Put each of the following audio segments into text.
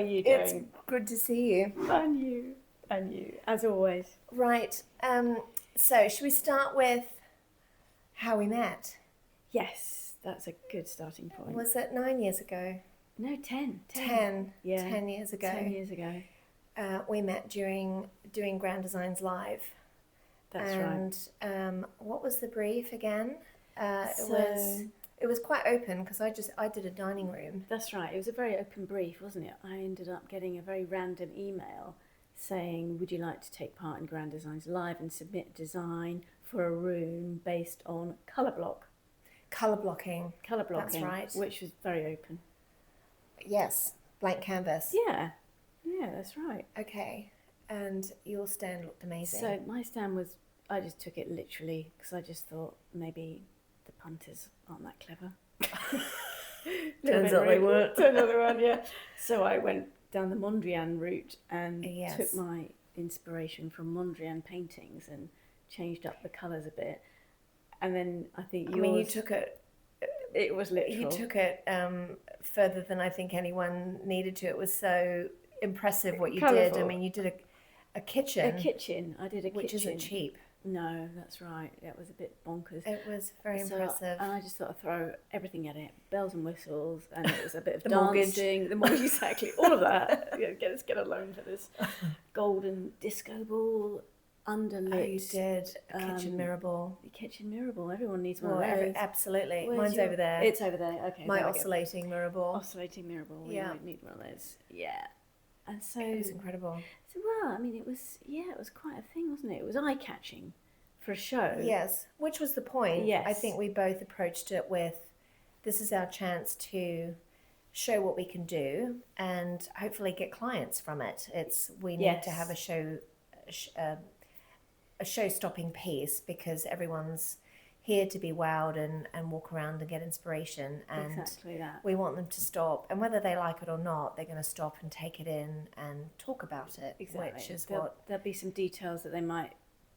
you doing? It's good to see you. And you, as always. Right. So, should we start with how we met? Yes, that's a good starting point. Was it 9 years ago? No, 10. 10. Yeah. 10 years ago. 10 years ago. We met during doing Grand Designs Live. That's right. And what was the brief again? It was quite open because I did a dining room. That's right. It was a very open brief, wasn't it? I ended up getting a very random email saying, would you like to take part in Grand Designs Live and submit design for a room based on colour block? Colour blocking. That's right. Which was very open. Yes, blank canvas. Yeah, that's right. Okay, and your stand looked amazing. So my stand was, I just took it literally because I just thought maybe the punters aren't that clever. Turns out they weren't. Turns out they weren't, yeah. So I went down the Mondrian route and took my inspiration from Mondrian paintings and changed up the colours a bit. And then I think you took it. It was literal. You took it further than I think anyone needed to. It was so impressive what you Colourful. did. I mean, you did a kitchen. I did a kitchen. Which isn't cheap. No, that's right. It was a bit bonkers. It was very impressive. And I just thought I'd throw everything at it. Bells and whistles, and it was a bit of The dancing. The mortgage, exactly. All of that. Get a loan for this golden disco ball. Underlit. Oh, you did a kitchen mirror ball. The kitchen mirror ball. Everyone needs one of those. Absolutely. Mine's over there. It's over there. Okay. My oscillating mirror ball. Oscillating mirror ball. Yeah. We need one of those. Yeah. And so it was incredible. So well, I mean, it was quite a thing, wasn't it? It was eye catching for a show. Yes, which was the point. Yes. I think we both approached it with, this is our chance to show what we can do and hopefully get clients from it. We need to have a show-stopping piece because everyone's here to be wowed and walk around and get inspiration, and exactly that. We want them to stop, and whether they like it or not, they're going to stop and take it in and talk about it. Exactly. Which is there'll be some details that they might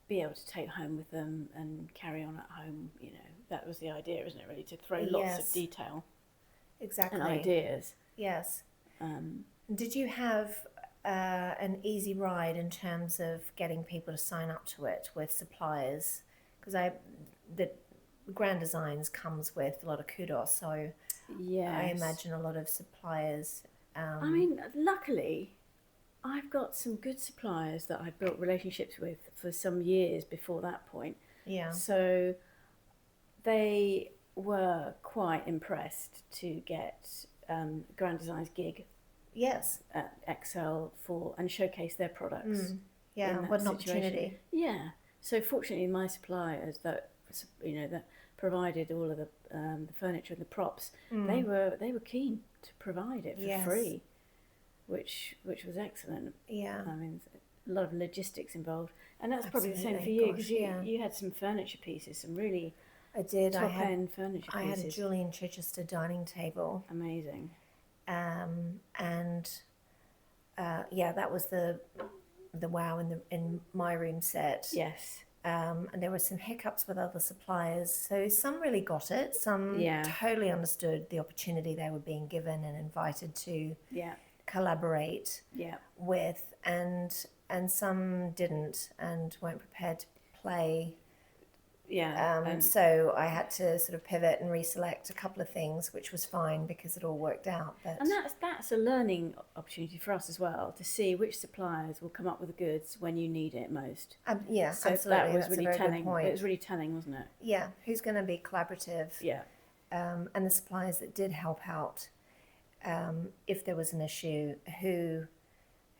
be able to take home with them and carry on at home. You know, that was the idea, isn't it? Really, to throw lots of detail, exactly, and ideas. Yes. Did you have an easy ride in terms of getting people to sign up to it with suppliers? Because the Grand Designs comes with a lot of kudos, so I imagine a lot of suppliers. I mean, luckily, I've got some good suppliers that I've built relationships with for some years before that point. Yeah. So they were quite impressed to get Grand Designs gig. Yes. At Excel and showcase their products. Yeah, what an opportunity. Yeah. So fortunately, my suppliers that provided all of the furniture and the props, they were keen to provide it for free, which was excellent. Yeah. I mean, a lot of logistics involved, and that's probably the same for you because you had some furniture pieces, some really top-end furniture pieces. I had a Julian Chichester dining table. Amazing. That was the wow in my room set. Yes. And there were some hiccups with other suppliers. So some really got it. Some totally understood the opportunity they were being given and invited to collaborate with, and some didn't and weren't prepared to play. So I had to sort of pivot and reselect a couple of things, which was fine because it all worked out. And that's a learning opportunity for us as well, to see which suppliers will come up with the goods when you need it most. So absolutely. That was that's really a very telling. Good point. It was really telling, wasn't it? Yeah, who's going to be collaborative? Yeah. And the suppliers that did help out, if there was an issue, who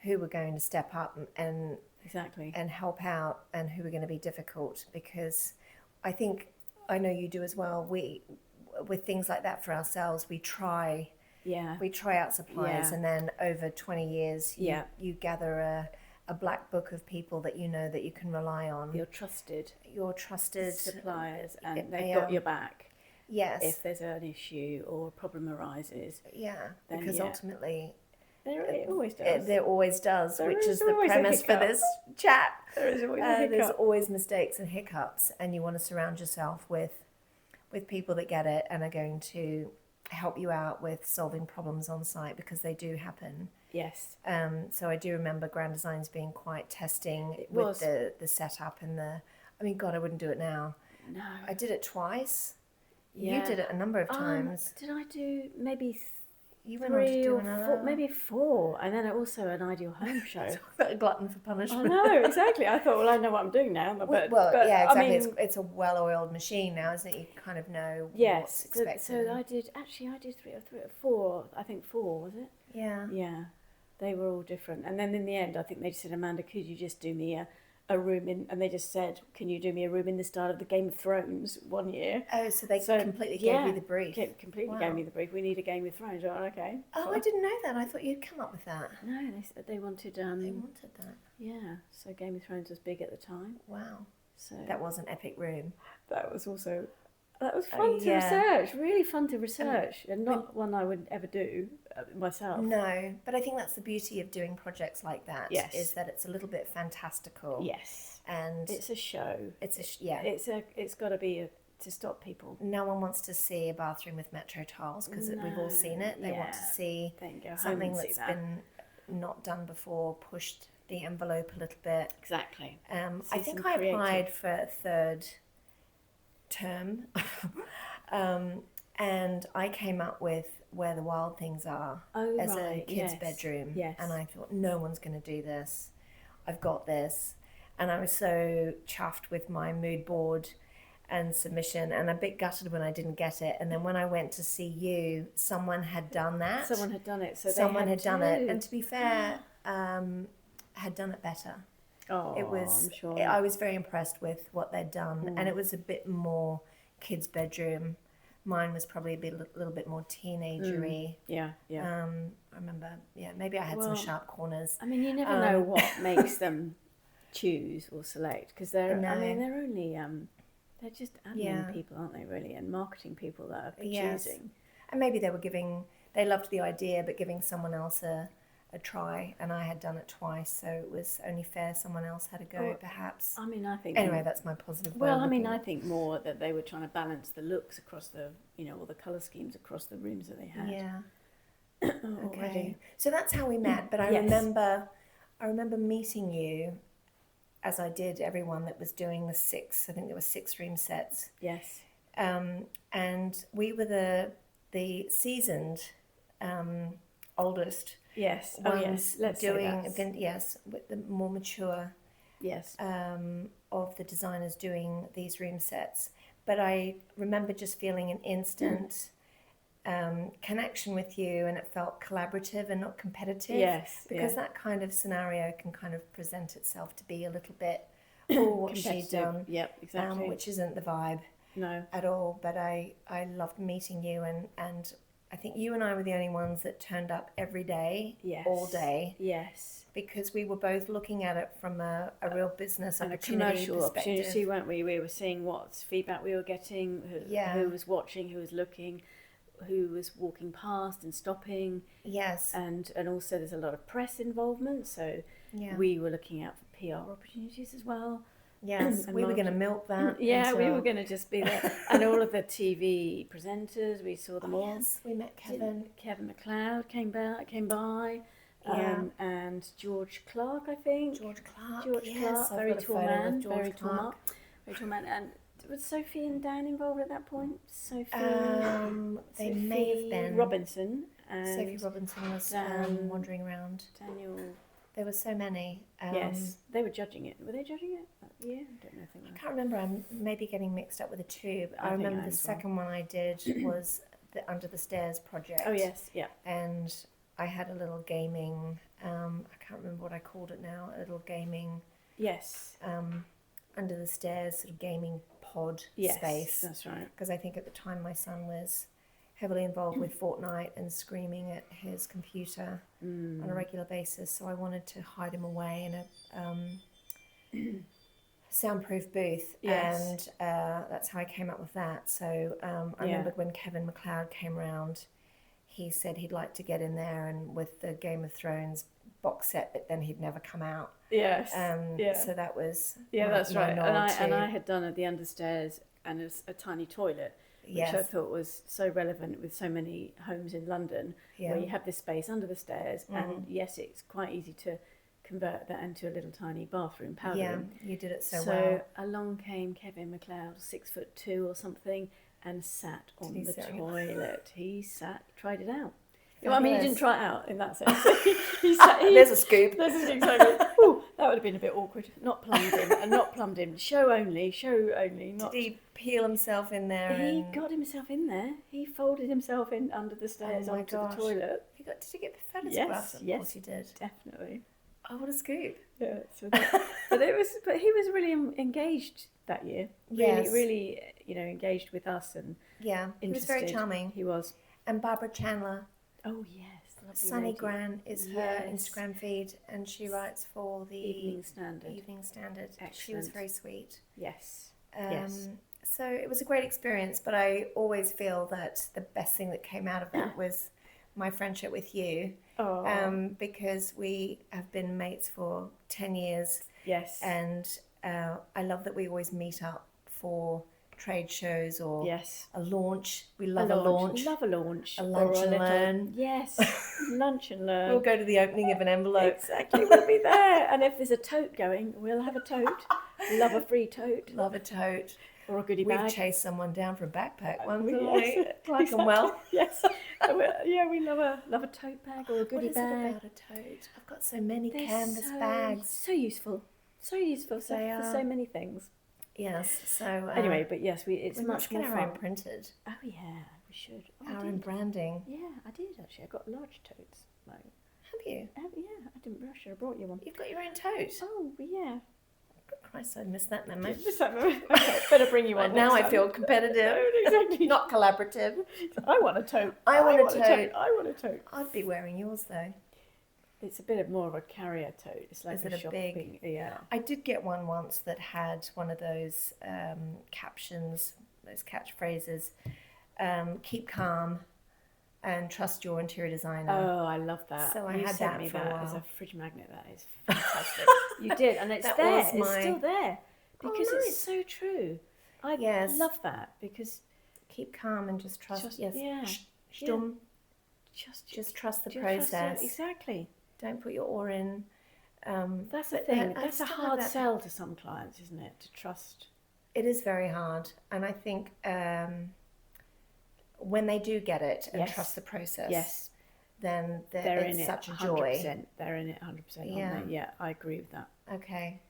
were going to step up and exactly and help out, and who were going to be difficult, because I think, I know you do as well, with things like that for ourselves, we try out suppliers, and then over 20 years you gather a black book of people that you know that you can rely on. Your trusted suppliers, and they've got your back. Yes. If there's an issue or a problem arises. Yeah, because ultimately it always does. There always does, which is the premise for this chat. There is always a hiccup. There's always mistakes and hiccups, and you want to surround yourself with people that get it and are going to help you out with solving problems on site, because they do happen. Yes. So I do remember Grand Designs being quite testing with the setup and I mean, God, I wouldn't do it now. No. I did it twice. Yeah. You did it a number of times. Did I do maybe you went on to do another? Maybe 4, and then also an Ideal Home show. A glutton for punishment. I know, exactly. I thought, well, I know what I'm doing now. But yeah, exactly. I mean, it's a well-oiled machine now, isn't it? You kind of know what's expected. So I did 3 or 4. I think 4, was it? Yeah. Yeah, they were all different. And then in the end, I think they just said, Amanda, could you just do me a room in, and they just said, can you do me a room in the style of the Game of Thrones one year? Oh, so they completely gave you the brief. Completely gave me the brief. We need a Game of Thrones. Oh, okay. Oh, I didn't know that. I thought you'd come up with that. No, they said they wanted. They wanted that. Yeah, so Game of Thrones was big at the time. Wow. So that was an epic room. That was fun to research. Really fun to research, and not one I would ever do myself. No, but I think that's the beauty of doing projects like that. Yes. Is that it's a little bit fantastical. Yes. And it's a show. It's got to be to stop people. No one wants to see a bathroom with metro tiles because we've all seen it. They want to see something that's been not done before, pushed the envelope a little bit. Exactly. I think I applied for a third term and I came up with Where the Wild Things Are as a kid's bedroom. Yes. And I thought, no one's going to do this. I've got this. And I was so chuffed with my mood board and submission, and a bit gutted when I didn't get it. And then when I went to see you, someone had done that. Someone had done it. So someone had done it. And to be fair, had done it better. Oh, it was. I'm sure. I was very impressed with what they'd done, and it was a bit more kids' bedroom. Mine was probably a little bit more teenagery. Yeah. I remember. Yeah, maybe I had some sharp corners. I mean, you never know what makes them choose or select, because they're only they're just admin people, aren't they, really, and marketing people that are choosing. And maybe they loved the idea, but giving someone else a try, and I had done it twice, so it was only fair someone else had a go, perhaps. I mean, I think... Anyway, that's my positive way. Well, I mean, I think more that they were trying to balance the looks across the, all the colour schemes across the rooms that they had. Yeah. Okay. So that's how we met, but I remember meeting you, as I did everyone that was doing the 6, I think there were 6 room sets. Yes. And we were the seasoned oldest ones with the more mature of the designers doing these room sets. But I remember just feeling an instant connection with you, and it felt collaborative and not competitive. Yes, because that kind of scenario can kind of present itself to be a little bit, what's she done? Yep, exactly. Which isn't the vibe. No. At all. But I loved meeting you, and I think you and I were the only ones that turned up every day, all day. Yes. Because we were both looking at it from a real business and opportunity, a commercial opportunity, weren't we? We were seeing what feedback we were getting, who was watching, who was looking, who was walking past and stopping. Yes. And also there's a lot of press involvement, so we were looking out for PR opportunities as well. Yes, we were going to milk that. Yeah, we were going to just be there. And all of the TV presenters, we saw them all. Yes, we met Kevin. Kevin McLeod came by. And George Clark, I think. George Clark, very tall man. And was Sophie and Dan involved at that point? They may have been. Robinson. Sophie Robinson was wandering around. Daniel. There were so many. Yes, they were judging it. Were they judging it? Yeah, I don't know if they were. I can't remember. I'm maybe getting mixed up with the two. But I remember the second one I did was the Under the Stairs project. Oh yes, yeah. And I had a little gaming. I can't remember what I called it now. A little gaming. Yes. Under the Stairs sort of gaming pod space. That's right. Because I think at the time my son was heavily involved with Fortnite and screaming at his computer on a regular basis, so I wanted to hide him away in a soundproof booth, and that's how I came up with that. So I remember when Kevin McLeod came around, he said he'd like to get in there and with the Game of Thrones box set, but then he'd never come out. Yes. So that was that's right. And I had done at the understairs and a tiny toilet. which I thought was so relevant with so many homes in London, where you have this space under the stairs, and yes, it's quite easy to convert that into a little tiny bathroom, powder room. You did it so well. So along came Kevin MacLeod, 6'2" or something, and sat on the toilet. He tried it out. Well, I mean, he didn't try it out in that sense. There's a scoop. There's a scoop. Ooh, that would have been a bit awkward. Not plumbed in. Show only. Not. Did he peel himself in there? He got himself in there. He folded himself in under the stairs onto the toilet. Did you get the photographs? Yes, Of course you did. Definitely. Oh, what a scoop! Yeah. But he was really engaged that year. Really, engaged with us and he was very charming. He was. And Barbara Chandler. Oh yes. Sunny Gran is her Instagram feed, and she writes for the Evening Standard. Excellent. She was very sweet. Yes. So it was a great experience, but I always feel that the best thing that came out of that was my friendship with you. Because we have been mates for 10 years. Yes. And I love that we always meet up for trade shows or a launch. We love a launch. Love a launch. A lunch and learn. Yes, lunch and learn. We'll go to the opening of an envelope. Exactly, we'll be there. And if there's a tote going, we'll have a tote. Love a free tote. Love a tote. Or a goodie bag. We've chased someone down for a backpack once, haven't we? Like them well. Yes. We love a tote bag or a goodie bag. What is it about a tote? I've got so many canvas bags. So useful. For so many things. Yes. So anyway, but yes, it's much more fun. Our own printed. Oh yeah, we should. Our own branding. Yeah, I did actually. I got large totes. Have you? Yeah, I didn't rush. I brought you one. You've got your own tote. Oh yeah. Christ, I missed that memo. Okay, better bring you one. Now I feel competitive. No, exactly. Not collaborative. I want a tote. I want a tote. I'd be wearing yours though. It's a bit more of a carrier tote. It's like a shopping. Yeah. I did get one once that had one of those captions, those catchphrases. Keep calm and trust your interior designer. Oh, I love that. So I had that for a while. As a fridge magnet. That is fantastic. You did, and it's there. It's still there because it's so true. I love that because keep calm and just trust. Just trust the process. Exactly. Don't put your oar in. That's the thing. That's a hard sell to some clients, isn't it? To trust. It is very hard, and I think when they do get it and trust the process, then it's such a joy. 100%. They're in it 100%. Yeah, I agree with that. Okay,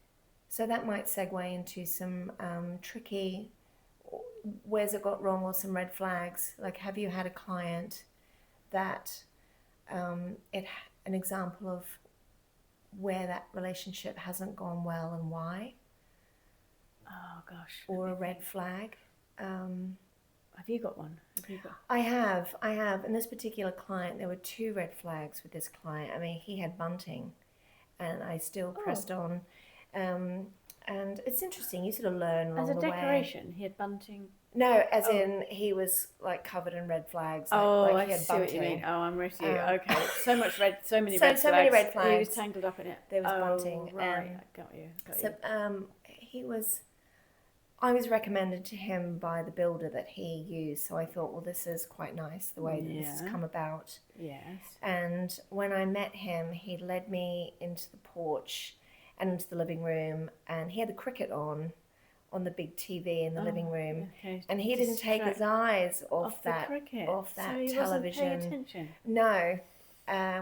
so that might segue into some tricky. Where's it got wrong, or some red flags? Like, have you had a client that an example of where that relationship hasn't gone well and why? Oh gosh. Or a red flag? Have you got one? I have. In this particular client, there were 2 red flags with this client. I mean, he had bunting, and I still pressed on. And it's interesting. You sort of learn along the way. As a decoration, he had bunting. No, as in he was like covered in red flags. Like he had I see what you mean. Oh, I'm with you. Okay, so many red flags. Many red flags. He was tangled up in it. There was bunting. Right, got you. I was recommended to him by the builder that he used, so I thought, well, this is quite nice, the way that this has come about. Yes. And when I met him, he led me into the porch and into the living room, and he had the cricket on the big TV in the living room, and he didn't take his eyes off that television. Wasn't paying attention. No.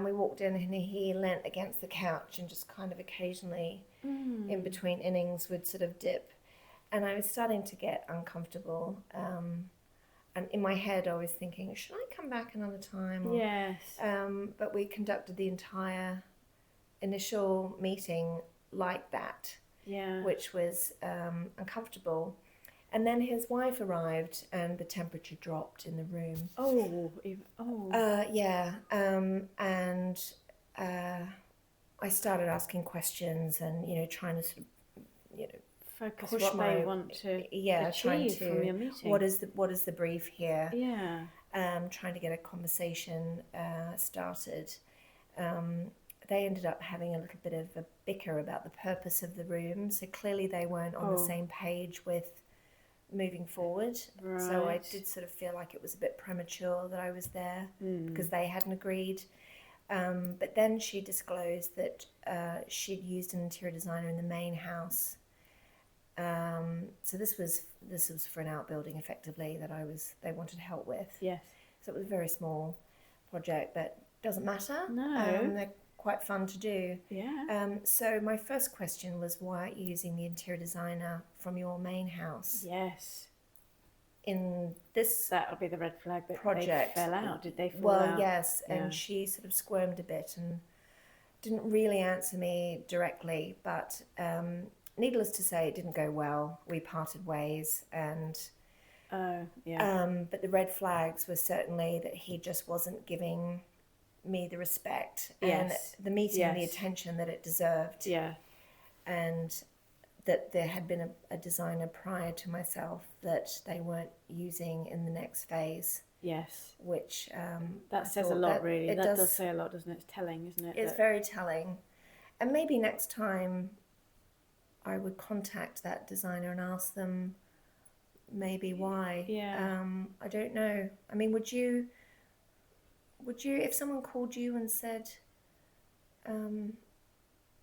We walked in, and he leant against the couch and just kind of occasionally, in between innings, would sort of dip. And I was starting to get uncomfortable. And in my head, I was thinking, should I come back another time? Yes. But we conducted the entire initial meeting like that, which was uncomfortable. And then his wife arrived, and the temperature dropped in the room. And I started asking questions, and trying to sort of, focus what they want to achieve from your meeting. What is the brief here? Yeah. Trying to get a conversation started. They ended up having a little bit of a bicker about the purpose of the room. So clearly they weren't on the same page with moving forward. Right. So I did sort of feel like it was a bit premature that I was there because they hadn't agreed. But then she disclosed that she'd used an interior designer in the main house. So this was for an outbuilding, effectively, that they wanted help with. Yes. So it was a very small project, but doesn't matter. No. They're quite fun to do. Yeah. So my first question was, why aren't you using the interior designer from your main house? Yes. In this That'll be the red flag that project they fell out. Did they fall well, out? yes, and she sort of squirmed a bit and didn't really answer me directly, but needless to say, it didn't go well. We parted ways, and but the red flags were certainly that he just wasn't giving me the respect and the meeting and the attention that it deserved. Yeah. And that there had been a designer prior to myself that they weren't using in the next phase. Yes. Which that says a lot, really. That does say a lot, doesn't it? It's telling, isn't it? It's very telling. And maybe next time I would contact that designer and ask them maybe why. Yeah. I don't know. I mean, would you, if someone called you and said,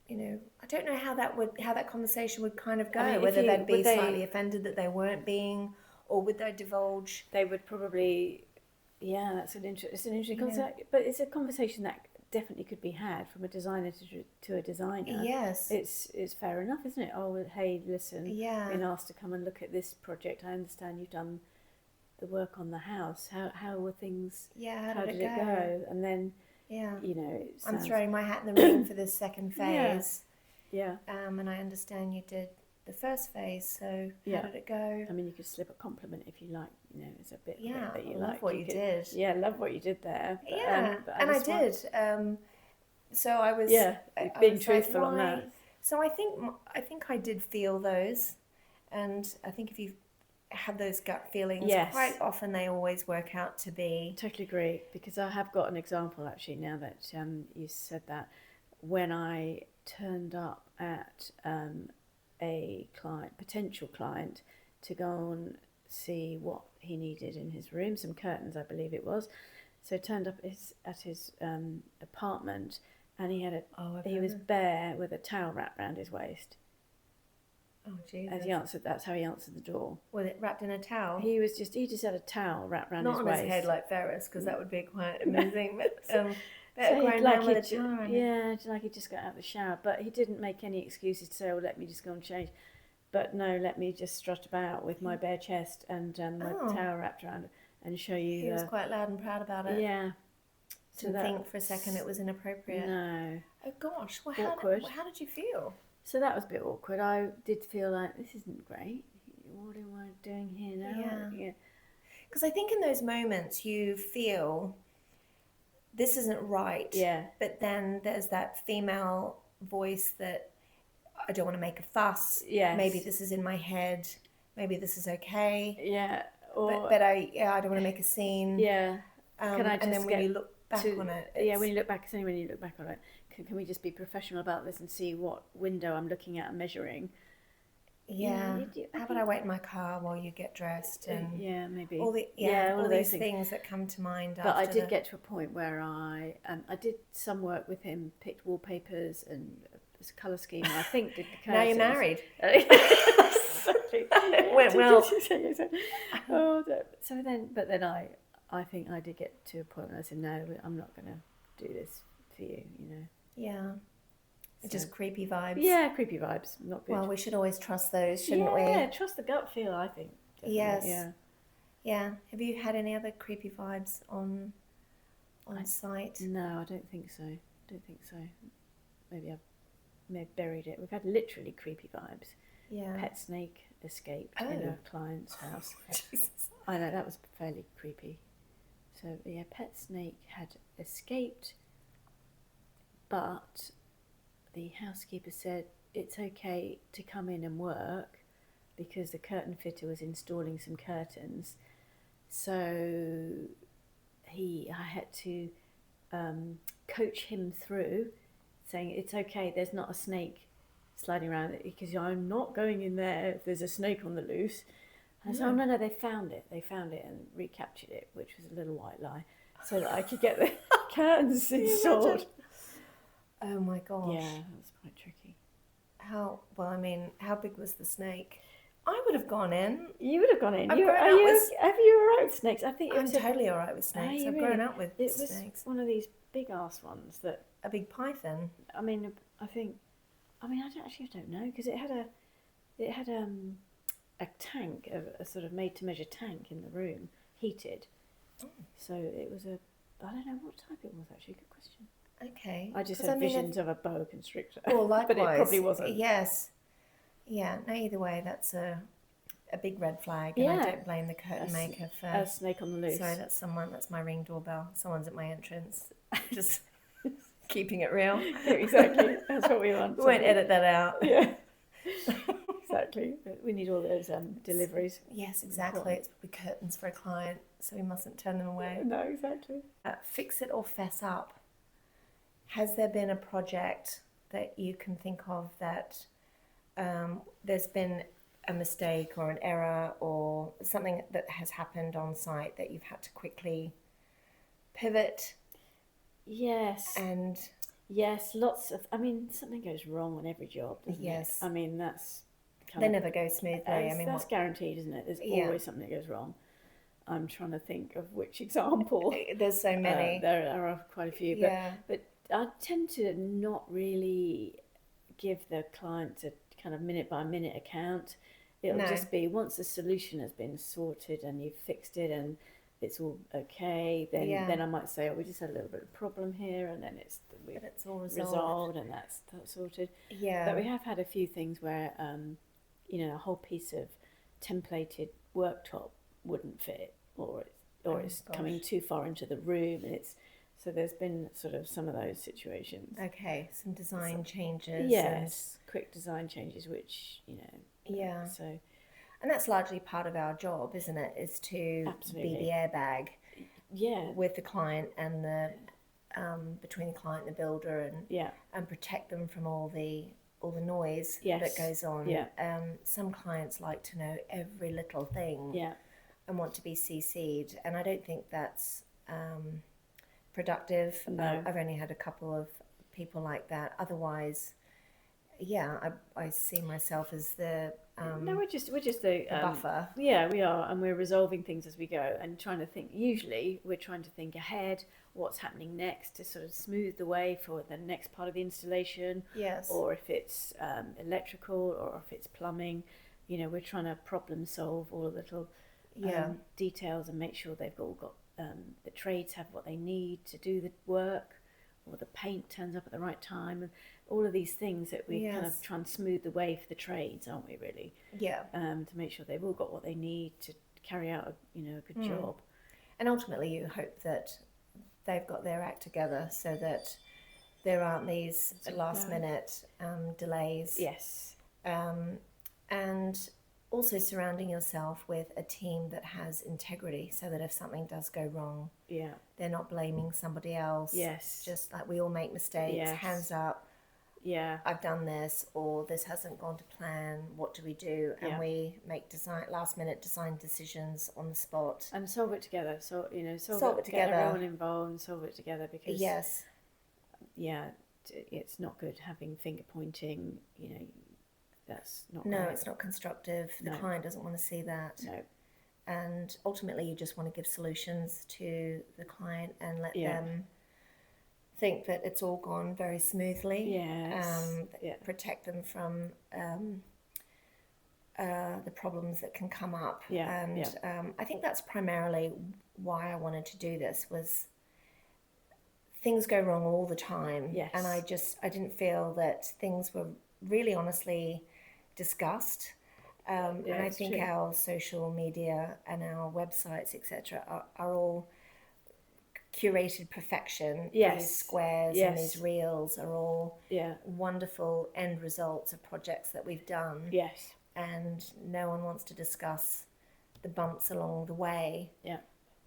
you know, I don't know how that conversation would kind of go. I mean, whether they'd be slightly offended that they weren't being, or would they divulge? They would probably. Yeah, it's an interesting concept, but it's a conversation that definitely could be had from a designer to a designer. Yes, it's fair enough, isn't it? Oh, hey, listen, yeah, been asked to come and look at this project. I understand you've done the work on the house. How were things? Yeah, how did it go? And then. Yeah, you know, I'm throwing my hat in the ring for this second phase. Yeah. And I understand you did the first phase, so how did it go? I mean, you could slip a compliment if you like. You know, it's a bit that you love like. What you did. Yeah, love what you did there. But, but I did. So I was being truthful on that. So I think I did feel those, and I think if you have those gut feelings, quite often they always work out to be. Totally agree, because I have got an example actually now that you said that. When I turned up at a potential client, to go and see what he needed in his room, some curtains I believe it was. So turned up at his apartment, and he had he was bare with a towel wrapped around his waist. Oh, Jesus. That's how he answered the door. Was it wrapped in a towel? He just had a towel wrapped around his waist. Not on his head like Ferris, because that would be quite amazing. But like he just got out of the shower. But he didn't make any excuses to say, "Oh, let me just go and change." But no, let me just strut about with my bare chest and my towel wrapped around it and show you. He was quite loud and proud about it. Yeah. Didn't think for a second it was inappropriate. No. Oh gosh. Well, awkward. How did you feel? So that was a bit awkward. I did feel like, this isn't great. What am I doing here now? Yeah. Because I think in those moments you feel this isn't right. Yeah. But then there's that female voice that I don't want to make a fuss. Yes. Maybe this is in my head. Maybe this is okay. Yeah. But I don't want to make a scene. Yeah. Can I just and then when you look back on it. When you look back on it, can we just be professional about this and see what window I'm looking at and measuring? Yeah. How about I wait in my car while you get dressed? And maybe. All these things that come to mind. But I did get to a point where I did some work with him, picked wallpapers and a colour scheme. I think did the curtains. Now you're married. It went well. But then I think I did get to a point where I said, no, I'm not going to do this for you, you know. Yeah. So, just creepy vibes. Yeah, creepy vibes. Not good. Well, we should always trust those, shouldn't we? Yeah, trust the gut feel, I think. Definitely. Yes. Yeah. Have you had any other creepy vibes on site? No, I don't think so. Maybe I may have buried it. We've had literally creepy vibes. Yeah. Pet snake escaped in a client's house. Jesus. I know, that was fairly creepy. So, yeah, pet snake had escaped, but the housekeeper said it's okay to come in and work because the curtain fitter was installing some curtains. So I had to coach him through, saying it's okay, there's not a snake sliding around, because I'm not going in there if there's a snake on the loose. And so, no, they found it and recaptured it, which was a little white lie, so that I could get the curtains installed. Oh my gosh. Yeah, that was quite tricky. How big was the snake? I would have gone in. You would have gone in. Have you all right with snakes? I think I'm totally all right with snakes. I've grown up with snakes. It was one of these big ass ones that... A big python? I mean, I don't know, because it had a tank, a sort of made-to-measure tank in the room, heated. Oh. So it was I don't know what type it was, actually. Good question. Okay. I just had visions of a boa constrictor. Well, likewise. But it probably wasn't. Yes. Yeah, no, either way, that's a big red flag. And I don't blame the curtain maker for... A snake on the loose. Sorry, that's my Ring doorbell. Someone's at my entrance. Just keeping it real. Yeah, exactly. That's what we want. We won't edit that out. Yeah. Exactly. We need all those deliveries. Yes, exactly. It's probably curtains for a client, so we mustn't turn them away. No, exactly. Fix it or fess up. Has there been a project that you can think of that there's been a mistake or an error or something that has happened on site that you've had to quickly pivot? Yes. And yes, something goes wrong on every job, doesn't it? I mean, that's they never go smoothly. That's guaranteed, isn't it? There's always something that goes wrong. I'm trying to think of which example. There's so many. There are quite a few, but I tend to not really give the client a kind of minute by minute account. It'll just be once the solution has been sorted and you've fixed it and it's all okay, then I might say, we just had a little bit of problem here, and then it's all resolved and that's sorted. Yeah. But we have had a few things where a whole piece of templated worktop wouldn't fit, or it's coming too far into the room, and so there's been sort of some of those situations. Okay, some design changes. Yes, quick design changes, which Yeah. So. And that's largely part of our job, isn't it? Is to be the airbag. Yeah. With the client and the between the client and the builder, and protect them from all the noise that goes on. Yeah. Some clients like to know every little thing. Yeah. And want to be CC'd, and I don't think that's productive. No. I've only had a couple of people like that. Otherwise, I see myself as the we're just the buffer. Yeah, we are, and we're resolving things as we go and trying to think. Usually, we're trying to think ahead, what's happening next, to sort of smooth the way for the next part of the installation. Yes. Or if it's electrical, or if it's plumbing, we're trying to problem solve all the little details and make sure they've all got the trades have what they need to do the work, or the paint turns up at the right time, and all of these things that we kind of try and smooth the way for the trades, aren't we, really? Yeah. To make sure they've all got what they need to carry out a good job. And ultimately you hope that they've got their act together so that there aren't these last minute delays. Yes. And also surrounding yourself with a team that has integrity, so that if something does go wrong, they're not blaming somebody else. Yes. Just like we all make mistakes, hands up. Yeah. I've done this, or this hasn't gone to plan. What do we do? And we make last minute design decisions on the spot. And solve it together. So, solve it together. Get everyone involved and solve it together, because it's not good having finger pointing, that's not No, great. It's not constructive. The client doesn't want to see that. No. And ultimately you just want to give solutions to the client and let them think that it's all gone very smoothly. Yes. Protect them from the problems that can come up. I think that's primarily why I wanted to do this, was things go wrong all the time. Yes. And I didn't feel that things were really honestly discussed. And I think our social media and our websites, etc., are all curated perfection. These squares and these reels are all wonderful end results of projects that we've done. Yes. And no one wants to discuss the bumps along the way. Yeah.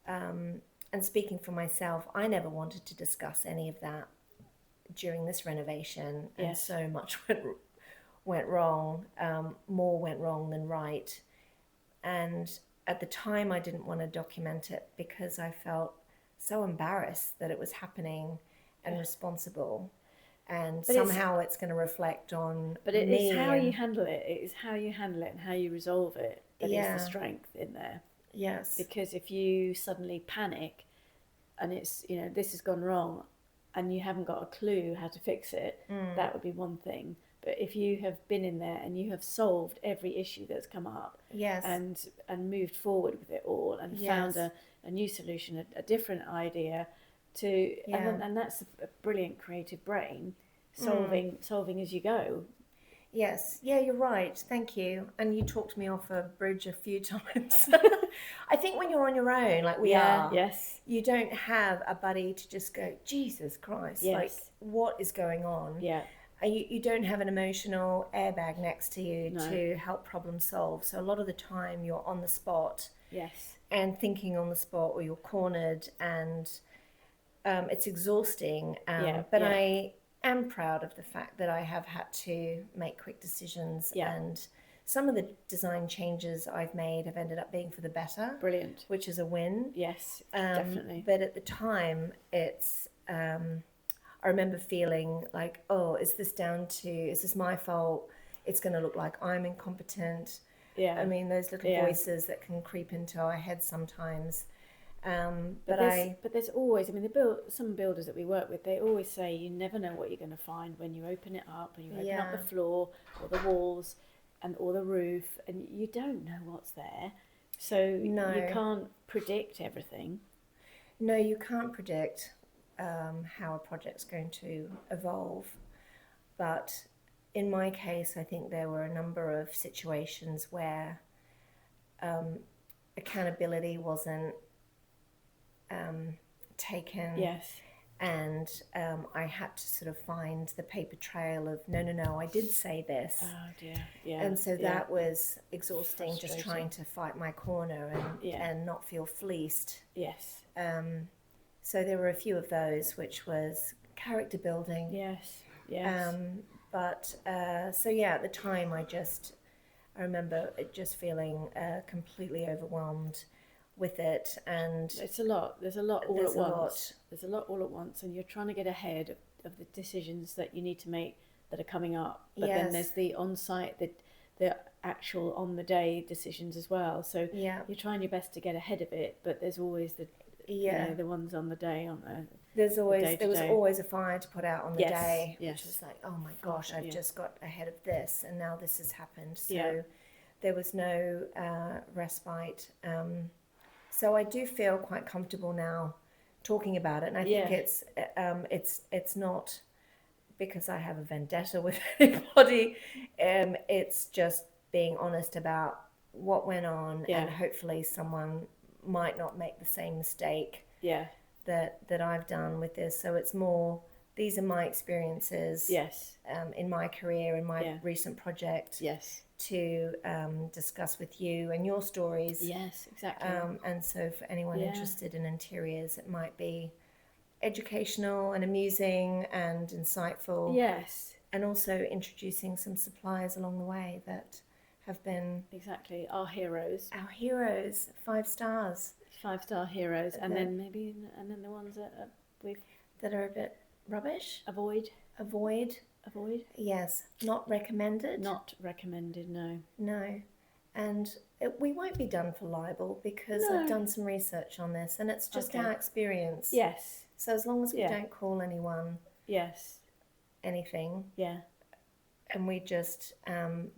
And speaking for myself, I never wanted to discuss any of that during this renovation, and so much went wrong. More went wrong than right. And at the time, I didn't want to document it because I felt so embarrassed that it was happening and responsible. And but somehow it's going to reflect on but it me. Is how you handle it. It is how you handle it and how you resolve it that is the strength in there. Yes. Because if you suddenly panic and it's, you know, this has gone wrong and you haven't got a clue how to fix it, that would be one thing. But if you have been in there and you have solved every issue that's come up, and moved forward with it all and found a new solution, a different idea to, and that's a brilliant creative brain solving as you go. Yes, yeah, you're right. Thank you. And you talked me off a bridge a few times. I think when you're on your own, like we are, you don't have a buddy to just go, Jesus Christ, like what is going on? Yeah. And you don't have an emotional airbag next to you to help problem solve. So a lot of the time you're on the spot. Yes. And thinking on the spot, or you're cornered, and it's exhausting. But I am proud of the fact that I have had to make quick decisions, and some of the design changes I've made have ended up being for the better. Brilliant. Which is a win. Yes, definitely. But at the time, it's I remember feeling like, oh, is this my fault? It's going to look like I'm incompetent. Yeah. I mean, those little voices that can creep into our heads sometimes. But there's always, I mean, some builders that we work with, they always say you never know what you're going to find when you open it up, and you open up the floor or the walls or the roof, and you don't know what's there. So you can't predict everything. No, you can't predict how a project's going to evolve. But in my case, I think there were a number of situations where accountability wasn't taken. Yes. And I had to sort of find the paper trail of, no, I did say this. Oh dear, yeah. And so that was exhausting, just trying to fight my corner and not feel fleeced. Yes. So there were a few of those, which was character building. Yes. But at the time I remember just feeling completely overwhelmed with it, and it's a lot. There's a lot all at once. There's a lot all at once, and you're trying to get ahead of the decisions that you need to make that are coming up. But then there's the on-site, the actual on the day decisions as well. So you're trying your best to get ahead of it, but there's always the the ones on the day there was always a fire to put out on the day, which was like, oh my gosh, I've just got ahead of this, and now this has happened. So there was no respite. So I do feel quite comfortable now talking about it, and I think it's not because I have a vendetta with anybody. It's just being honest about what went on, and hopefully someone might not make the same mistake that I've done with this. So it's more, these are my experiences in my career, in my recent project to discuss with you, and your stories. Yes, exactly. And so for anyone interested in interiors, it might be educational and amusing and insightful. Yes. And also introducing some suppliers along the way that have been our heroes. Our heroes, 5 stars. 5-star heroes, and then the ones that are a bit rubbish. Avoid. Yes, not recommended. Not recommended. No, and we won't be done for libel because I've done some research on this, and it's just our experience. Yes. So as long as we don't call anyone. Yes. Anything. Yeah. And we just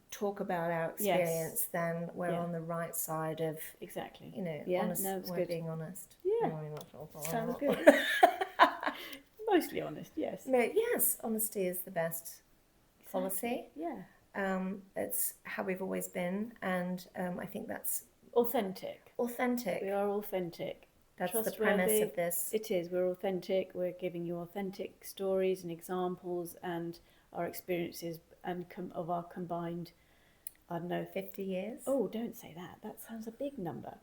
talk about our experience, then we're on the right side of honest. We're being honest. Yeah, sounds good. Mostly honest, yes. No, yes, honesty is the best policy. Yeah. It's how we've always been, and I think that's authentic. We are authentic. That's the premise of this. It is. We're authentic. We're giving you authentic stories and examples and our experiences and of our combined, 50 years. Oh, don't say that. That sounds a big number.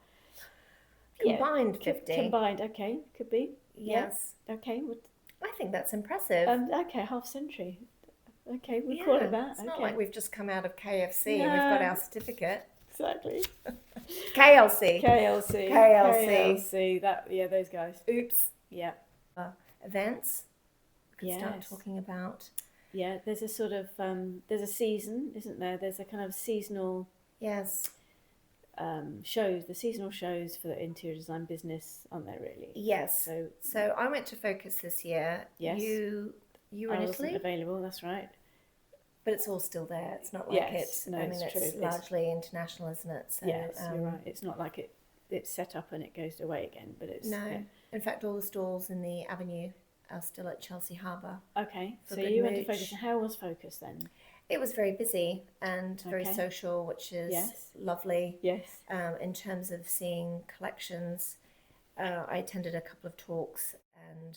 Combined 50. Combined, okay, could be. Yes. Yeah. Okay. I think that's impressive. Okay, half century. Okay, we'll call it that. It's not like we've just come out of KFC and we've got our certificate. Exactly. KLC. Those guys. Oops. Yeah. Events. We could start Yes. talking about. Yeah, there's a sort of there's a season, isn't there? There's a kind of seasonal. Yes. Shows, the seasonal shows for the interior design business, aren't there really? Yes. So I went to Focus this year. Yes. You were in Italy. I wasn't available. That's right. But it's all still there. It's not like it's true. Largely international, isn't it? So, yes, you're right. It's not like it's set up and it goes away again, but it's... No. Yeah. In fact, all the stalls in the Avenue are still at Chelsea Harbour. Okay, so you went to Focus. How was Focus then? It was very busy and very social, which is lovely. Yes. In terms of seeing collections, I attended a couple of talks and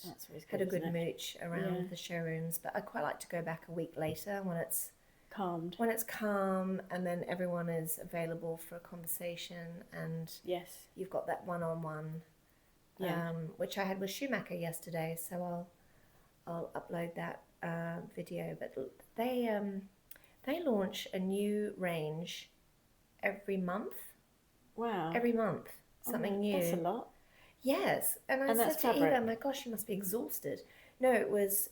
had a good mooch around the showrooms. But I quite like to go back a week later when it's calmed. When it's calm and then everyone is available for a conversation and you've got that one-on-one, which I had with Schumacher yesterday. So I'll upload that video. But they launch a new range every month. Wow. Every month, something new. That's a lot. Yes. And I said to Eva, my gosh, you must be exhausted. No, it was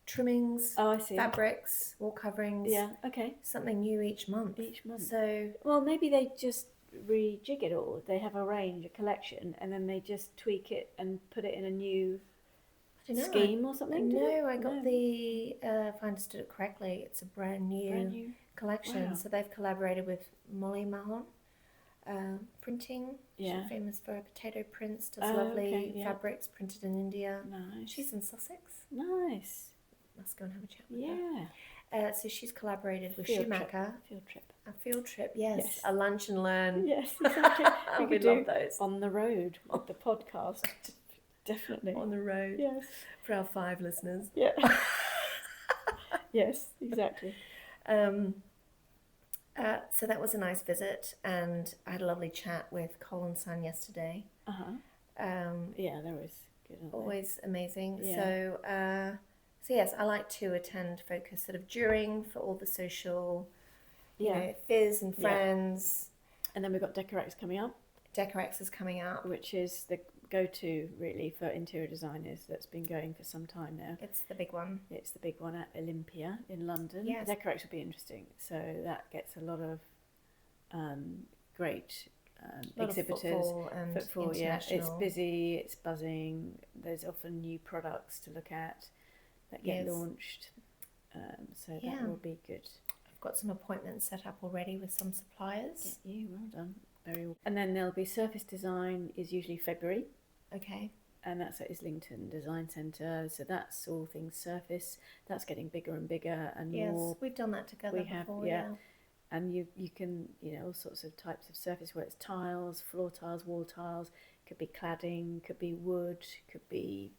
trimmings, fabrics, wall coverings. Yeah, okay. Something new each month. So... Well, maybe they just rejig it all. They have a range, a collection, and then they just tweak it and put it in a new scheme or something? No, I got the, if I understood it correctly, it's a brand new collection. Wow. So they've collaborated with Molly Mahon Printing. She's famous for her potato prints, does lovely fabrics printed in India. Nice. She's in Sussex. Nice. Must go and have a chat with her. So she's collaborated with Schumacher. A field trip, yes. A lunch and learn. Yes, exactly. We love those. On the road with the podcast. Definitely. On the road. Yes. For our 5 listeners. Yeah. Yes, exactly. So that was a nice visit, and I had a lovely chat with Cole and Son yesterday. Yeah, that was good. Always amazing. Yeah. So yes, I like to attend Focus sort of during for all the social, you know, fizz and friends. And then we've got Decorex coming up. Decorex is coming up, which is the go-to really for interior designers that's been going for some time now. It's the big one. It's the big one at Olympia in London. Yes. Decorex will be interesting. So that gets a lot of great exhibitors. Footfall, it's busy, it's buzzing. There's often new products to look at that get launched. So that will be good. I've got some appointments set up already with some suppliers. Get you, well done. Very well. And then there'll be surface design is usually February. Okay. And that's at Islington Design Centre. So that's all things surface. That's getting bigger and bigger and more. We've done that together before. And you can, you know, all sorts of types of surface where it's tiles, floor tiles, wall tiles. Could be cladding, could be wood, could be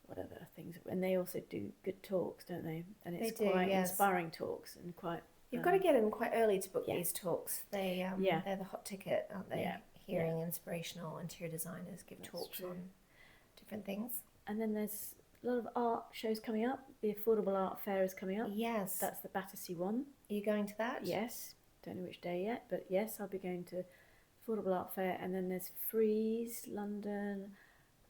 whatever things. And they also do good talks, don't they? And it's quite inspiring talks and quite... You've got to get in quite early to book these talks. They're the hot ticket, aren't they? Hearing inspirational interior designers give talks on different things. And then there's a lot of art shows coming up. The Affordable Art Fair is coming up. Yes. That's the Battersea one. Are you going to that? Yes. Don't know which day yet, but yes, I'll be going to Affordable Art Fair. And then there's Frieze, London,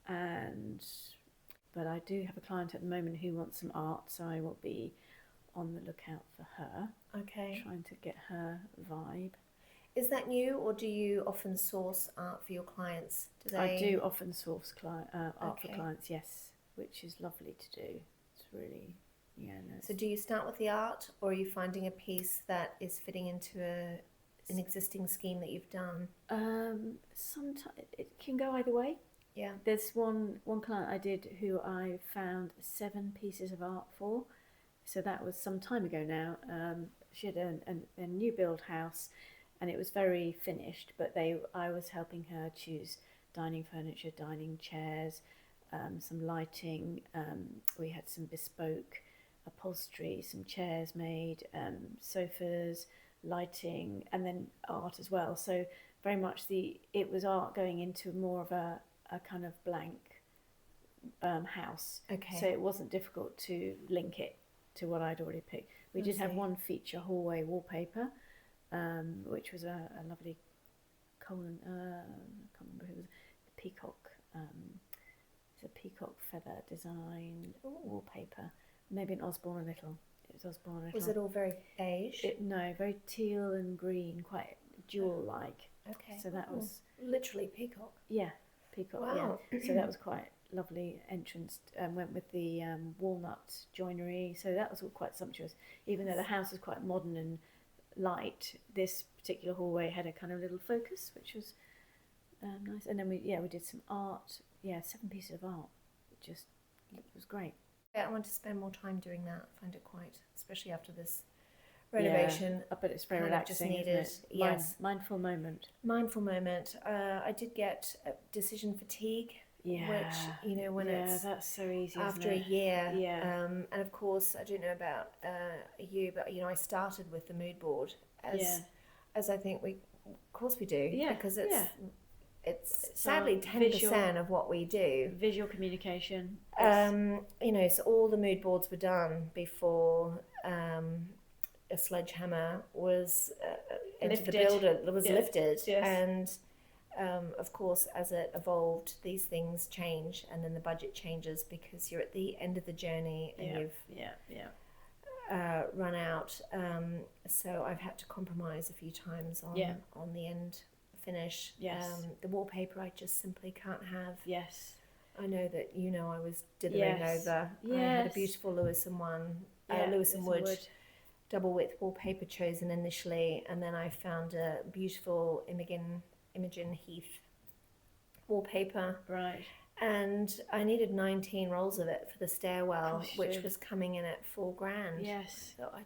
but I do have a client at the moment who wants some art, so I will be on the lookout for her. Okay. Trying to get her vibe. Is that new, or do you often source art for your clients? I do often source art for clients, yes, which is lovely to do. It's really, So do you start with the art, or are you finding a piece that is fitting into an existing scheme that you've done? Sometimes it can go either way. Yeah. There's one client I did who I found 7 pieces of art for. So that was some time ago now. She had a new build house, and it was very finished, but I was helping her choose dining furniture, dining chairs, some lighting. We had some bespoke upholstery, some chairs made, sofas, lighting, and then art as well. So very much it was art going into more of a kind of blank house. Okay. So it wasn't difficult to link it to what I'd already picked. We did have one feature hallway wallpaper, which was a lovely Colin. I can't remember who it was. The peacock. It's a peacock feather design wallpaper. Maybe an Osborne a little. It was Osborne a little. Was it all very beige? No, very teal and green, quite jewel-like. Okay. So that was literally peacock. Yeah, peacock. Wow. Yeah. So that was quite lovely entrance. Went with the walnut joinery. So that was all quite sumptuous. Even though the house was quite modern and light, this particular hallway had a kind of little focus, which was nice. And then we did some art. Yeah, 7 pieces of art. It was great. Yeah, I want to spend more time doing that. I find it quite, especially after this renovation. Yeah, but it's very relaxing, just needed, isn't it? yes. Mindful moment. Mindful moment. I did get decision fatigue, which, when it's that's so easy after a year. Yeah. And of course, I don't know about you, but I started with the mood board as I think of course we do, because it's sadly 10% of what we do. Visual communication. So all the mood boards were done before a sledgehammer was into the builder. It was lifted, and of course, as it evolved, these things change, and then the budget changes because you're at the end of the journey and you've run out. So I've had to compromise a few times on the end finish. The wallpaper I just simply can't have. I know that I was dithering over. I had a beautiful Lewison Wood double width wallpaper chosen initially, and then I found a beautiful Imogen Heath wallpaper. Right. And I needed 19 rolls of it for the stairwell, which was coming in at $4,000. Yes. So I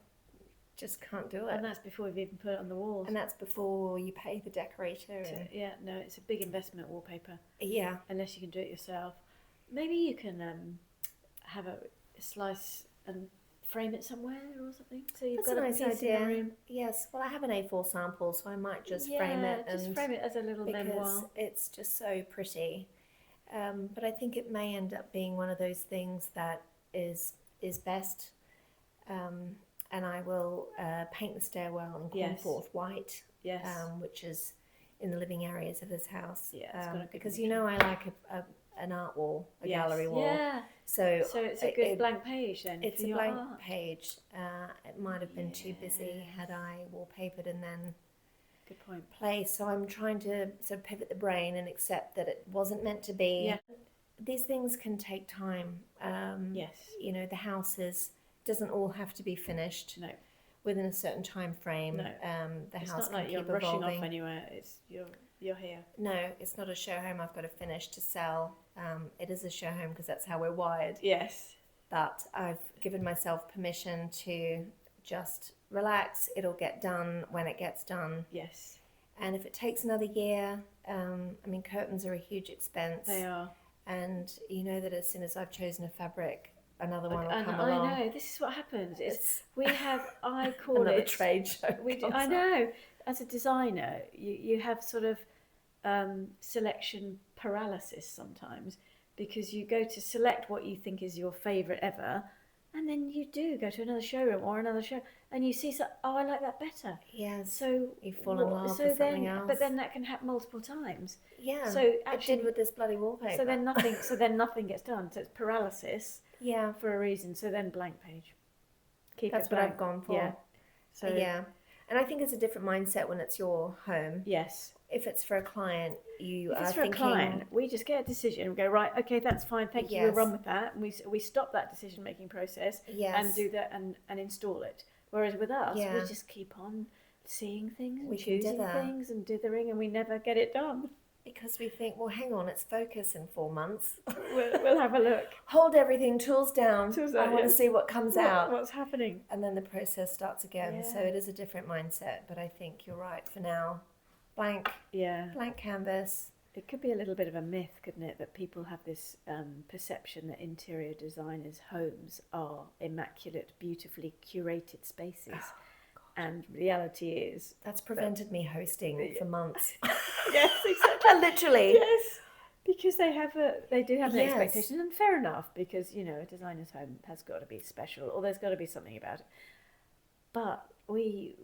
just can't do it. And that's before you've even put it on the walls. And that's before you pay the decorator. It's a big investment, wallpaper. Yeah. Unless you can do it yourself. Maybe you can have a slice and frame it somewhere or something. So you've got a nice idea. In the room. Yes. Well, I have an A4 sample, so I might just frame it. Just frame it as a little memoir. Because it's just so pretty. But I think it may end up being one of those things that is best. And I will paint the stairwell in Cornforth white, which is in the living areas of this house. Because I like an art wall, a gallery wall. Yeah. So it's a good blank page then. It's a blank page. It might have been too busy had I wallpapered and then good point. Place. So I'm trying to sort of pivot the brain and accept that it wasn't meant to be. Yeah. These things can take time. The house doesn't all have to be finished within a certain time frame. No. It's house not can like keep you're rushing evolving. off anywhere. It's you're here. No, it's not a show home I've got to finish to sell. It is a show home because that's how we're wired. Yes. But I've given myself permission to just relax. It'll get done when it gets done. Yes. And if it takes another year, curtains are a huge expense. They are. And you know that as soon as I've chosen a fabric, another one will come along. I know, this is what happens. I call another it... trade show. I know. As a designer, you have sort of selection paralysis sometimes, because you go to select what you think is your favourite ever, and then you do go to another showroom or another show, and you see, I like that better. Yes. So you fall in love with something else. But then that can happen multiple times. Yeah. So actually, it did with this bloody wallpaper. So then nothing gets done. So it's paralysis. Yeah. For a reason. So then blank page. That's what I've gone for. Yeah. So yeah. And I think it's a different mindset when it's your home. Yes. If it's for a client, if it's for a client, we just get a decision and go, right, okay, that's fine, thank you, we'll run with that. And we stop that decision-making process and do that and install it. Whereas with us, we just keep on seeing things and choosing things and dithering, and we never get it done. Because we think, well, hang on, it's focus in 4 months. We'll have a look. Hold everything, tools down. I want to see what comes out. What's happening. And then the process starts again. Yeah. So it is a different mindset, but I think you're right for now. Blank canvas. It could be a little bit of a myth, couldn't it, that people have this perception that interior designers' homes are immaculate, beautifully curated spaces. And reality is... That's prevented me hosting for months. Yes, exactly. Literally. Yes. Because they do have an expectation, and fair enough, because, a designer's home has got to be special, or there's got to be something about it. But we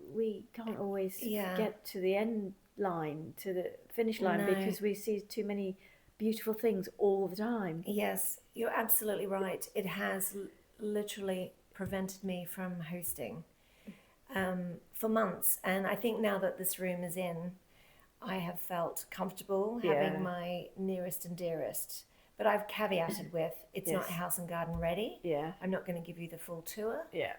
can't always get to the end line, to the finish line, because we see too many beautiful things all the time. Yes, you're absolutely right. It has literally prevented me from hosting for months, and I think now that this room is in, I have felt comfortable having my nearest and dearest. But I've caveated with, it's not house and garden ready. Yeah. I'm not going to give you the full tour. Yeah.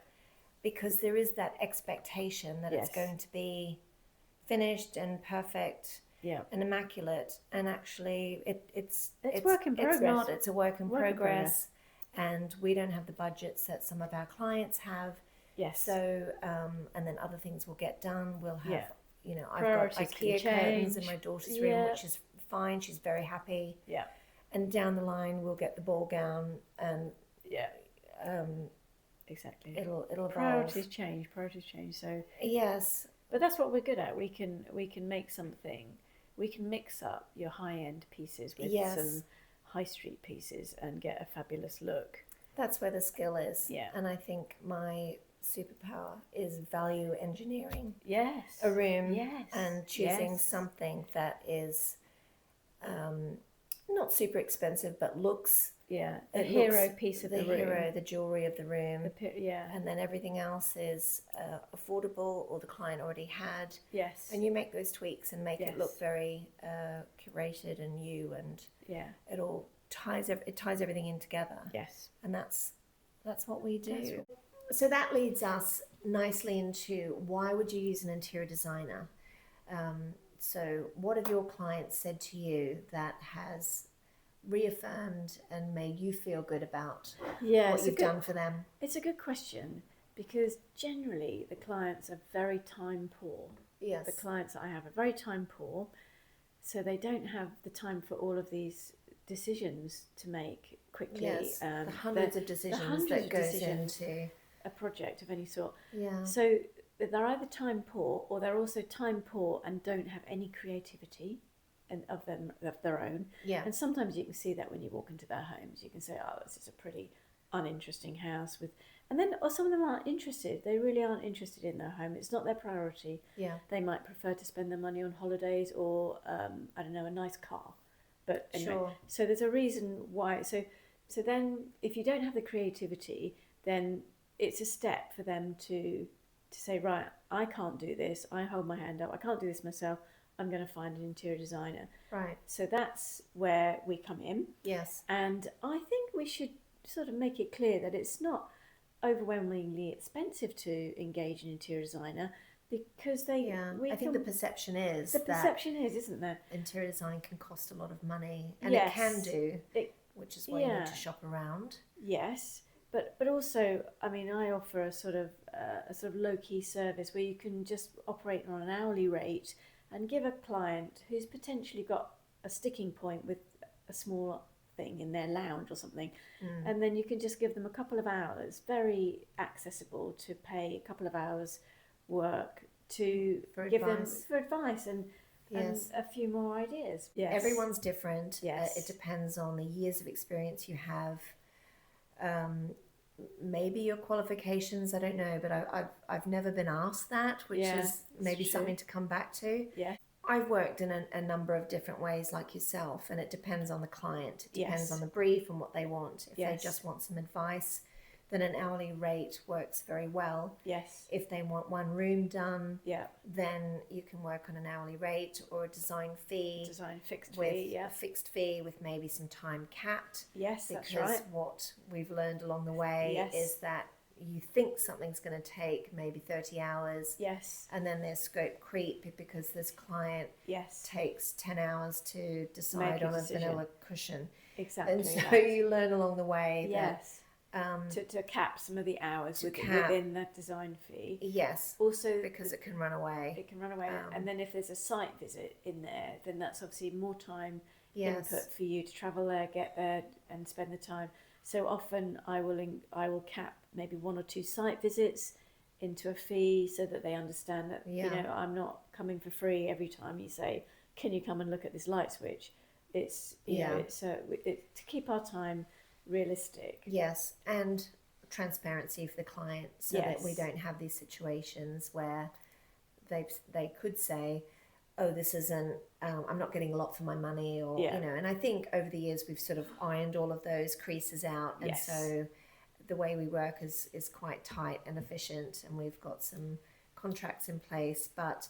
Because there is that expectation that it's going to be finished and perfect and immaculate. And actually, it's work in progress. It's not. It's a work in progress. And we don't have the budgets that some of our clients have. Yes. So, and then other things will get done. We'll have, I've priorities got IKEA curtains in my daughter's room, which is fine. She's very happy. Yeah. And down the line, we'll get the ball gown and exactly. It'll evolve. Priorities change. So yes, but that's what we're good at. We can make something. We can mix up your high end pieces with some high street pieces and get a fabulous look. That's where the skill is. Yeah. And I think my superpower is value engineering. Yes. A room. Yes. And choosing something that is not super expensive, but looks. Yeah. The hero piece of the room. The hero, the jewelry of the room. Yeah. And then everything else is affordable, or the client already had. Yes. And you make those tweaks and make it look very curated and new, and it all ties everything in together. Yes. And that's what we do. So that leads us nicely into, why would you use an interior designer? So what have your clients said to you that has reaffirmed and made you feel good about what you've done for them? It's a good question, because generally the clients are very time poor. Yes. The clients that I have are very time poor, so they don't have the time for all of these decisions to make quickly. Yes, the hundreds of decisions that goes into a project of any sort. Yeah. So they're either time poor, or they're also time poor and don't have any creativity of their own. Yeah. And sometimes you can see that when you walk into their homes. You can say, oh, this is a pretty uninteresting house or some of them aren't interested. They really aren't interested in their home. It's not their priority. Yeah. They might prefer to spend their money on holidays or I don't know, a nice car. But anyway, so there's a reason why. So then if you don't have the creativity, then it's a step for them to say, right, I can't do this. I hold my hand up. I can't do this myself. I'm going to find an interior designer. Right. So that's where we come in. Yes. And I think we should sort of make it clear that it's not overwhelmingly expensive to engage an interior designer, because I think the perception is isn't there? Interior design can cost a lot of money, and it can do, which is why you need to shop around. Yes. But also, I mean, I offer a sort of low-key service where you can just operate on an hourly rate and give a client who's potentially got a sticking point with a small thing in their lounge or something, and then you can just give them a couple of hours, very accessible, to pay a couple of hours work to give them for advice and a few more ideas. Yes. Everyone's different. Yes. It depends on the years of experience you have. Maybe your qualifications, I don't know, but I've never been asked that, which is maybe something to come back to. Yeah. I've worked in a number of different ways like yourself, and it depends on the client. It depends on the brief and what they want. If they just want some advice, then an hourly rate works very well. Yes. If they want one room done, yeah, then you can work on an hourly rate or a design fee. Fixed with fee, yeah. A fixed fee with maybe some time capped. Yes, that's because right. what we've learned along the way is that you think something's going to take maybe 30 hours. Yes. And then there's scope creep because this client takes 10 hours to decide on a vanilla cushion. Exactly. And so you learn along the way to cap some of the hours within that design fee. Yes. Also, because it can run away. It can run away. And then if there's a site visit in there, then that's obviously more time input for you to travel there, get there, and spend the time. So often I will cap maybe 1 or 2 site visits into a fee so that they understand that you know, I'm not coming for free every time you say, can you come and look at this light switch? It's you know, it's to keep our time realistic. Yes, and transparency for the client, so that we don't have these situations where they could say, oh, this isn't, I'm not getting a lot for my money, or and I think over the years we've sort of ironed all of those creases out, and so the way we work is quite tight and efficient, and we've got some contracts in place. But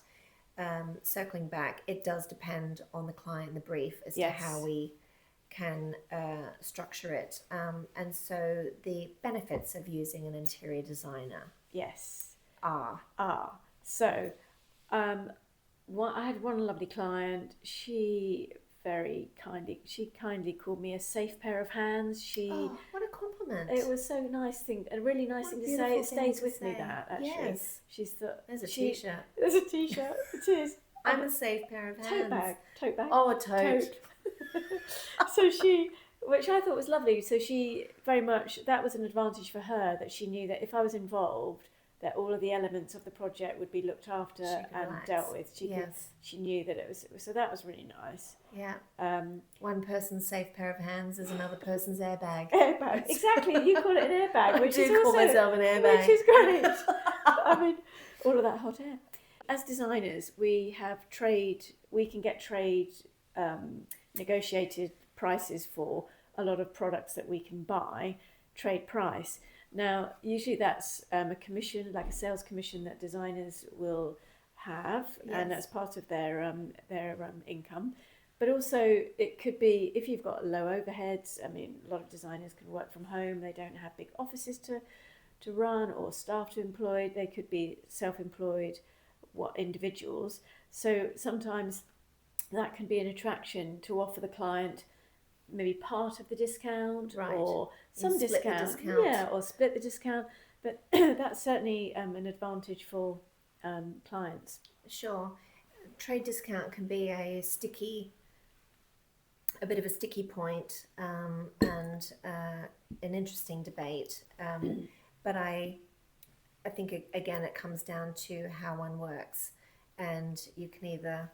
circling back, it does depend on the client and the brief as to how we can structure it, and so the benefits of using an interior designer are so I had one lovely client. She kindly called me a safe pair of hands. What a compliment! It was so nice a really nice thing to say. It stays with me, that actually. Yes. There's a t-shirt. There's a t-shirt. It is. I'm a safe pair of hands. Tote bag. Oh, a tote. So which I thought was lovely. So she very much, that was an advantage for her, that she knew that if I was involved, that all of the elements of the project would be looked after and dealt with. She knew that it was, so that was really nice. Yeah. One person's safe pair of hands is another person's airbag. Airbag, exactly. You call it an airbag, which I do call myself an airbag. Which is great. I mean, all of that hot air. As designers, we can get trade negotiated prices for a lot of products that we can buy, trade price. Now, usually that's a commission, like a sales commission that designers will have, and that's part of their income. But also, it could be if you've got low overheads. I mean, a lot of designers can work from home. They don't have big offices to run or staff to employ. They could be self-employed individuals. So sometimes that can be an attraction to offer the client maybe part of the discount, or some discount. Yeah, or split the discount. But that's certainly an advantage for clients. Sure. Trade discount can be a bit of a sticky point, and an interesting debate. But I think again it comes down to how one works, and you can either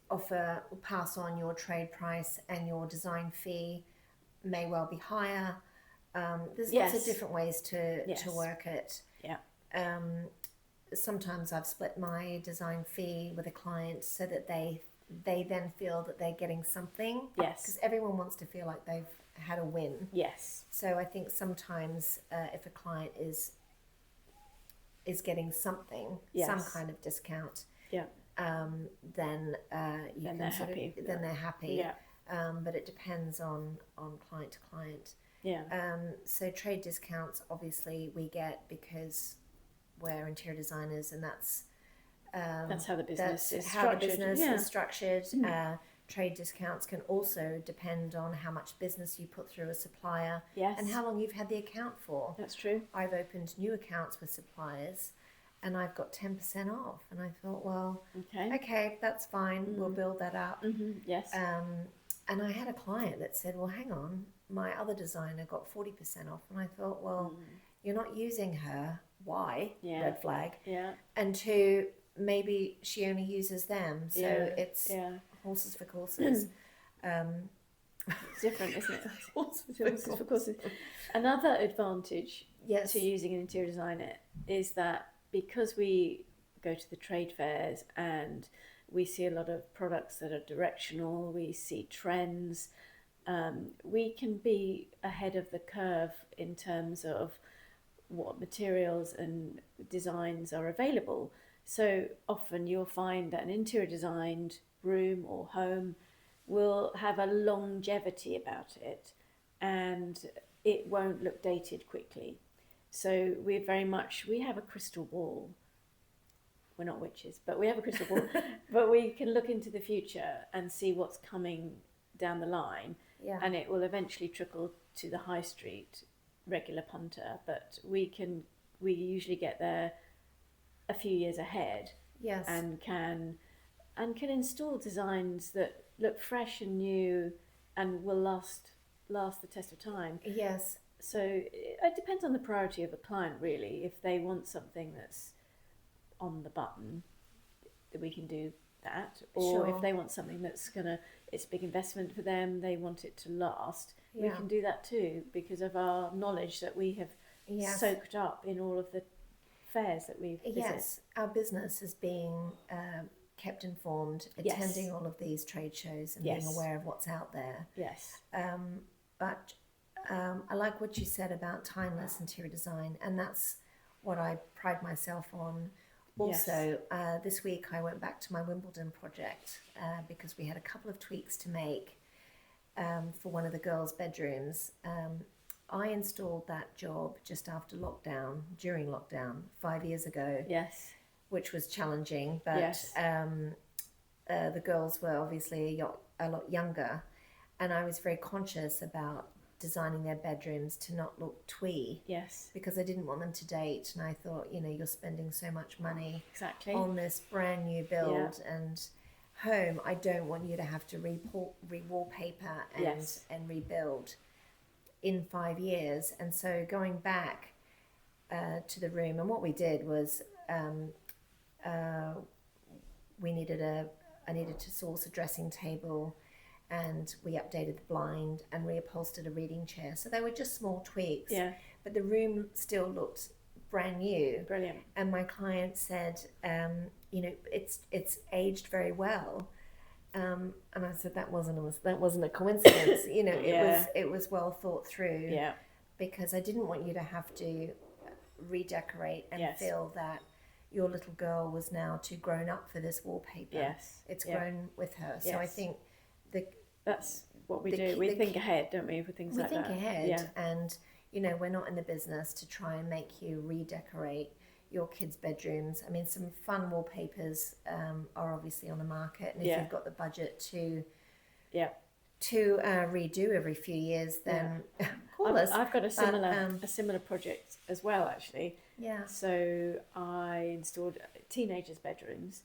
offer or pass on your trade price, and your design fee may well be higher. There's lots of different ways to work it. Yeah. Sometimes I've split my design fee with a client so that they then feel that they're getting something. Yes. Because everyone wants to feel like they've had a win. Yes. So I think sometimes if a client is getting something, some kind of discount, then they're happy. Then they're happy. Yeah. But it depends on client to client. Yeah. So trade discounts, obviously, we get because we're interior designers, and that's how the business is how structured. The business is structured. Trade discounts can also depend on how much business you put through a supplier, and how long you've had the account for. That's true. I've opened new accounts with suppliers, and I've got 10% off, and I thought, well, okay, that's fine. We'll build that up. Yes. And I had a client that said, well, hang on, my other designer got 40% off, and I thought, well, you're not using her. Why? Red flag. Yeah. And two, maybe she only uses them, so it's horses for courses. It's different, isn't it? Horses for courses. Another advantage to using an interior designer is that because we go to the trade fairs and we see a lot of products that are directional, we see trends, we can be ahead of the curve in terms of what materials and designs are available. So often you'll find that an interior designed room or home will have a longevity about it, and it won't look dated quickly. So we have a crystal ball. We're not witches, but we have a crystal ball. But we can look into the future and see what's coming down the line, and it will eventually trickle to the high street regular punter. But we usually get there a few years ahead, and can install designs that look fresh and new and will last the test of time. Yes. So it depends on the priority of a client, really. If they want something that's on the button, we can do that. Or if they want something that's it's a big investment for them, they want it to last, we can do that too, because of our knowledge that we have soaked up in all of the fairs that we visit. Yes, our business is being kept informed, attending all of these trade shows and being aware of what's out there. Yes. But I like what you said about timeless interior design, and that's what I pride myself on. Also, this week I went back to my Wimbledon project because we had a couple of tweaks to make for one of the girls' bedrooms. I installed that job just after lockdown, during lockdown, 5 years ago. Yes. Which was challenging, but the girls were obviously a lot younger, and I was very conscious about designing their bedrooms to not look twee. Yes. Because I didn't want them to date, and I thought, you're spending so much money on this brand new build and home. I don't want you to have to re-wallpaper and rebuild in 5 years. And so going back to the room, and what we did was I needed to source a dressing table, and we updated the blind and reupholstered a reading chair. So they were just small tweaks, but the room still looked brand new. Brilliant. And my client said, it's aged very well. And I said that wasn't a coincidence. It was well thought through. Yeah. Because I didn't want you to have to redecorate and feel that your little girl was now too grown up for this wallpaper. Yes. It's grown with her. So I think that's what we do. We think ahead, don't we, for things like that? We think ahead, and we're not in the business to try and make you redecorate your kids' bedrooms. I mean, some fun wallpapers are obviously on the market, and if you've got the budget to redo every few years, then call us. I've got a similar project as well, actually. Yeah. So I installed teenagers' bedrooms.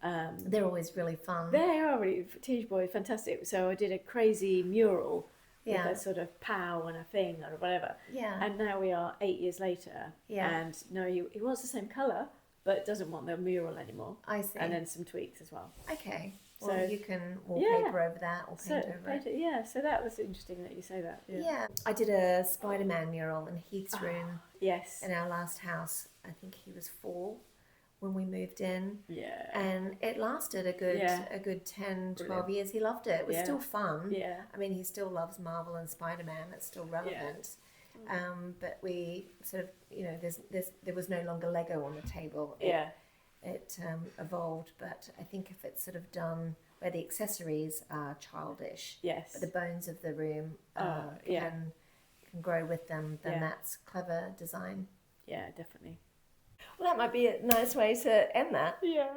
They're always really fun. They are really, teenage boys, fantastic. So I did a crazy mural with a sort of pow and a thing or whatever. Yeah. And now we are 8 years later. Yeah. And no, he wants the same colour, but doesn't want the mural anymore. I see. And then some tweaks as well. Okay. Well, so you can wallpaper over that or paint over it. Yeah, so that was interesting that you say that. Yeah. I did a Spider-Man mural in Heath's room. Yes. In our last house. I think he was 4 when we moved in. Yeah. And it lasted a good 10, 12 years. He loved it. It was still fun. Yeah. I mean, he still loves Marvel and Spider-Man. It's still relevant. Yeah. But we sort of, there was no longer Lego on the table. It evolved, but I think if it's sort of done where the accessories are childish, but the bones of the room can grow with them, then that's clever design. Yeah, definitely. Well, that might be a nice way to end that. Yeah.